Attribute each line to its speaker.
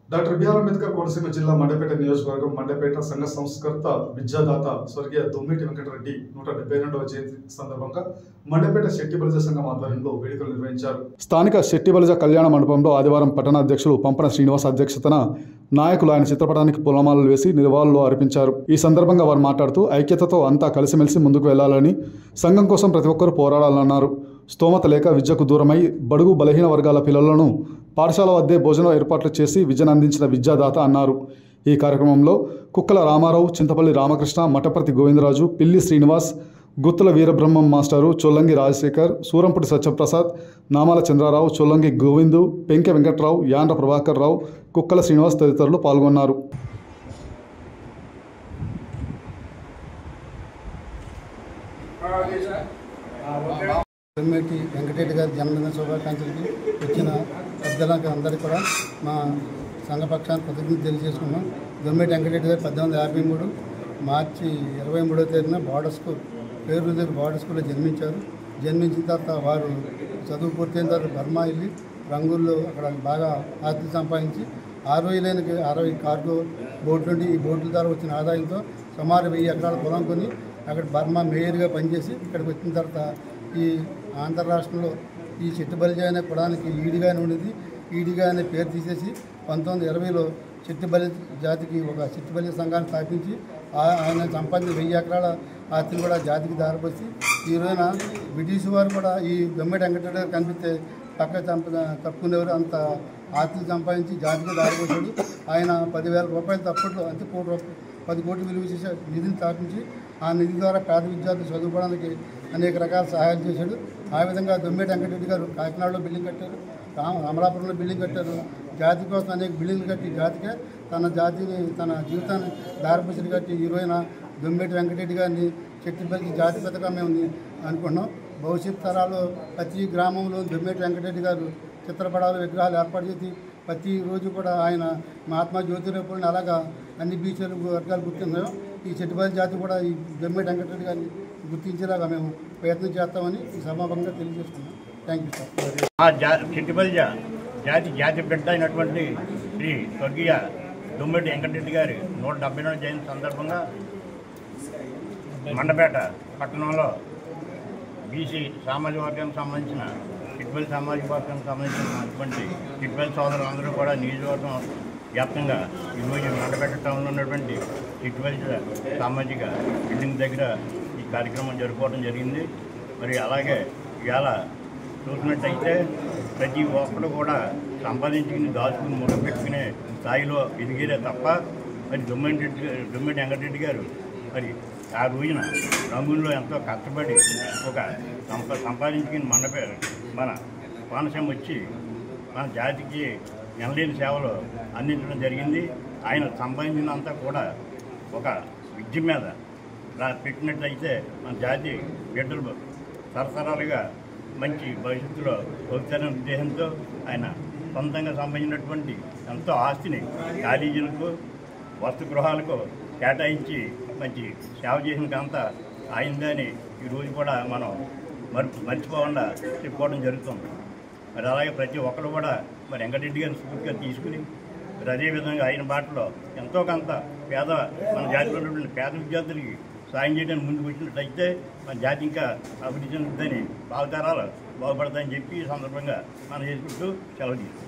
Speaker 1: Doctor BR Ambedkar Konaseema జిల్లా మండపేట నియోజకవర్గం మండపేట సంఘ సంస్కర్త విద్యాదాత స్వర్గీయ దొమ్మిటి వెంకటరెడ్డి 172వ జయంతి సందర్భంగా మండపేట శెట్టి బలిజ సంఘం ఆధ్వర్యంలో వేడుకలు నిర్వహించారు. స్థానిక శెట్టి బలిజ కళ్యాణ మండపంలో ఆదివారం పట్టణ అధ్యక్షులు పంపన శ్రీనివాస్ అధ్యక్షతన నాయకులు ఆయన చిత్రపటానికి పూలమాలలు వేసి నివాళులు అర్పించారు. ఈ సందర్భంగా వారు మాట్లాడుతూ ఐక్యతతో అంతా కలిసిమెలిసి ముందుకు వెళ్లాలని, సంఘం కోసం ప్రతి ఒక్కరూ పోరాడాలన్నారు. స్తోమత లేక విద్యకు దూరమై బడుగు బలహీన వర్గాల పిల్లలను పాఠశాల వద్దే భోజనం ఏర్పాట్లు చేసి విద్యను అందించిన విద్యాదాత అన్నారు. ఈ కార్యక్రమంలో కుక్కల రామారావు, చింతపల్లి రామకృష్ణ, మఠపర్తి గోవిందరాజు, పిల్లి శ్రీనివాస్, గుత్తుల వీరబ్రహ్మం మాస్టారు, చొల్లంగి రాజశేఖర్, సూరంపుటి సత్యప్రసాద్, నామాల చంద్రారావు, చొల్లంగి గోవిందు, పెంకె వెంకట్రావు, యాండ్ర ప్రభాకర్ రావు, కుక్కల శ్రీనివాస్ తదితరులు పాల్గొన్నారు.
Speaker 2: దొమ్మిటి వెంకటరెడ్డి గారి జన్మదిన శుభాకాంక్షలకి వచ్చిన పెద్దలకు అందరికీ కూడా మా సంఘ పక్షాన్ని కృతజ్ఞతలు తెలియజేసుకున్నాం. దొమ్మిటి వెంకటరెడ్డి గారు 1853 మార్చి 23వ తేదీన పేరు దగ్గర బోర్డర్ స్కూల్లో జన్మించారు. జన్మించిన తర్వాత వారు చదువు పూర్తయిన తర్వాత బర్మా వెళ్ళి రంగుల్లో అక్కడ బాగా ఆస్తి సంపాదించి 60 కార్గో బోట్లు నుండి ఈ బోట్ల ద్వారా వచ్చిన ఆదాయంతో సుమారు 1000 ఎకరాల పొలం కొని అక్కడ బర్మా మేయర్గా పనిచేసి ఇక్కడికి వచ్చిన తర్వాత ఈ ఆంధ్ర రాష్ట్రంలో ఈ శెట్టి బలిజ అనే కులానికి ఈడిగానే ఉండేది. ఈడిగా అనే పేరు తీసేసి 1920లో శెట్టి బలిజ జాతికి ఒక శెట్టి బలిజ సంఘాన్ని స్థాపించి ఆయన సంపాదించిన 1000 ఎకరాల ఆస్తిని కూడా జాతికి దారిపోసి ఈ రోజున బ్రిటిష్ వారు కూడా ఈ దొమ్మిటి వెంకటరెడ్డి గారు కనిపిస్తే పక్క తప్పుకునేవారు. అంత ఆస్తిని సంపాదించి జాతికి దారిపోసాడు. ఆయన 10,000 రూపాయలు అప్పట్లో అంటే 10 కోట్లు విలువ చేసే నిధిని స్థాపించి ఆ నిధి ద్వారా పేద విద్యార్థులు చదువుకోవడానికి అనేక రకాల సహాయాలు చేశాడు. ఆ విధంగా దొమ్మిటి వెంకటరెడ్డి గారు కాకినాడలో బిల్డింగ్ కట్టారు, అమలాపురంలో బిల్డింగ్ కట్టారు. జాతి కోసం అనేక బిల్డింగ్లు కట్టి జాతికే తన జీవితాన్ని దారిపోసి కట్టి ఈ రోజున దొమ్మిటి వెంకటరెడ్డి గారిని శెట్టి బలిజ జాతి పెద్దగా మేము అనుకుంటున్నాం. భవిష్యత్ తరాలు ప్రతి గ్రామంలో దొమ్మిటి వెంకటరెడ్డి గారు చిత్రపటాలు, విగ్రహాలు ఏర్పాటు చేసి ప్రతిరోజు కూడా ఆయన మహాత్మా జ్యోతిరూపుని అలాగా అన్ని బీసీలు వర్గాలు గుర్తున్నాయో ఈ శెట్టి బలిజ జాతి కూడా ఈ దొమ్మిటి వెంకటరెడ్డి గారిని గుర్తించేలాగా మేము ప్రయత్నం చేస్తామని ఈ సభాముఖంగా తెలియజేస్తున్నాం. Thank you sir.
Speaker 3: Shetty Balija జాతి బిడ్డ అయినటువంటి శ్రీ స్వర్గీయ దొమ్మిటి వెంకటరెడ్డి గారి 174వ జయంతి సందర్భంగా మండపేట పట్టణంలో బీసీ సామాజిక వర్గానికి సంబంధించిన శెట్టి సామాజిక వర్గానికి సంబంధించినటువంటి శెట్టి సోదరులు అందరూ కూడా నియోజకవర్గం వ్యాప్తంగా ఈరోజు మండపేట టౌన్లో ఉన్నటువంటి శెట్టి సామాజిక బిల్డింగ్ దగ్గర ఈ కార్యక్రమం జరుపుకోవడం జరిగింది. మరి అలాగే ఇవాళ చూసినట్టయితే ప్రతి ఒక్కరు కూడా సంపాదించుకుని దాచుకుని మొదలుపెట్టుకునే స్థాయిలో ఎదిగిరే తప్ప మరి దొమ్మిటి వెంకటరెడ్డి గారు మరి ఆ రోజున రంగుల్లో ఎంతో కష్టపడి ఒక సంపాదించుకుని మన కోనసీమ వచ్చి మన జాతికి ఎనలేని సేవలు అందించడం జరిగింది. ఆయన సంపాదించినంతా కూడా ఒక విద్య మీద పెట్టినట్లయితే మన జాతి బిడ్డలు తరతరాలుగా మంచి భవిష్యత్తులో భవిష్యత్తు ఉద్దేశంతో ఆయన సొంతంగా సంబంధించినటువంటి ఎంతో ఆస్తిని కాలేజీలకు, వసతిగృహాలకు కేటాయించి మంచి సేవ చేసిన కాంత ఆయిందని ఈరోజు కూడా మనం మర్చిపోకుండా చెప్పుకోవడం జరుగుతుంది. మరి అలాగే ప్రతి ఒక్కరు కూడా మరి వెంకటరెడ్డి గారిని స్ఫూర్తిగా తీసుకుని మరి అదేవిధంగా ఆయన బాటలో ఎంతో కొంత మన జాతిలో ఉన్నటువంటి పేద విద్యార్థులకి సాయం చేయడానికి ముందుకు వచ్చినట్లయితే మన జాతి ఇంకా అభివృద్ధి చెందుతుందని భావితరాలు బాగుపడతాయని చెప్పి ఈ సందర్భంగా మనం చేసుకుంటూ సెలవు తీసుకుంటాం.